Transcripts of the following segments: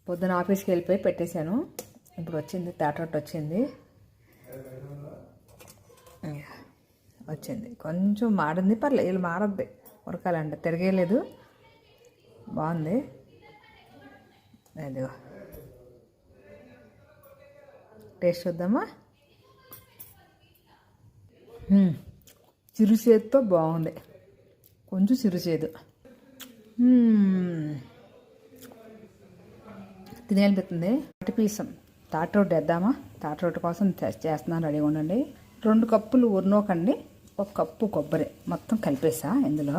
పొద్దున ఆఫీస్కి వెళ్ళిపోయి పెట్టేశాను. ఇప్పుడు వచ్చింది, తాటరొట్టు వచ్చింది. వచ్చింది కొంచెం మాడింది, పర్లేదు. వీళ్ళు మారద్ది, ఉరకాలంటే తిరగలేదు. బాగుంది. అదిగో టేస్ట్ చూద్దామా. చిరుసేదుతో బాగుంది, కొంచెం చిరుసేదు. తినేనిపిస్తుంది. అటు పీసం తాటరొట్టు వేద్దామా. తాటరొట్టు కోసం చేస్తున్నాను, రెడీగా ఉండండి. 2 కప్పులు ఉర్నోకండి, 1 కప్పు కొబ్బరి మొత్తం కలిపేసా. ఇందులో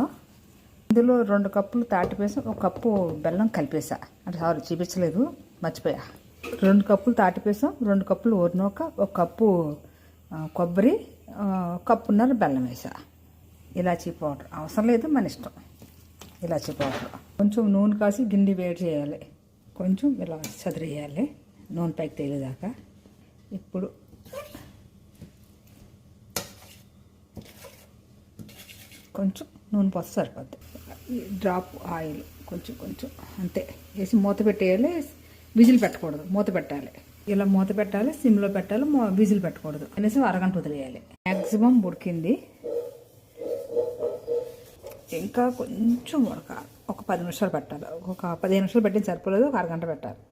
2 కప్పులు తాటిపేసం, 1 కప్పు బెల్లం కలిపేసా. అంటే సారీ, చూపించలేదు, మర్చిపోయా. 2 కప్పులు తాటిపేసం, 2 కప్పులు ఉర్నోక, 1 కప్పు కొబ్బరి, కప్పున్నర బెల్లం వేసా. ఇలాచీ పౌడర్ అవసరం లేదు, మన ఇష్టం. ఇలాచీ పౌడర్ కొంచెం నూనె కాసి గిన్నె వేడి చేయాలి. కొంచెం ఇలా చదిరేయాలి, నూనె పైకి తేలేదాకా. ఇప్పుడు కొంచెం నూనె పోస్తే సరిపోద్ది. డ్రాప్ ఆయిల్ కొంచెం కొంచెం అంతే వేసి మూత పెట్టేయాలి. విజిల్ పెట్టకూడదు, మూత పెట్టాలి. ఇలా మూత పెట్టాలి, సిమ్లో పెట్టాలి, విజిల్ పెట్టకూడదు. కనీసం అరగంట వదిలేయాలి. మ్యాక్సిమం ఉడికింది, ఇంకా కొంచెం ఉడకాలి. ఒక 10 నిమిషాలు పెట్టాలి. ఒక 15 నిమిషాలు పెట్టిన సరిపోలేదు, ఒక అరగంట పెట్టాలి.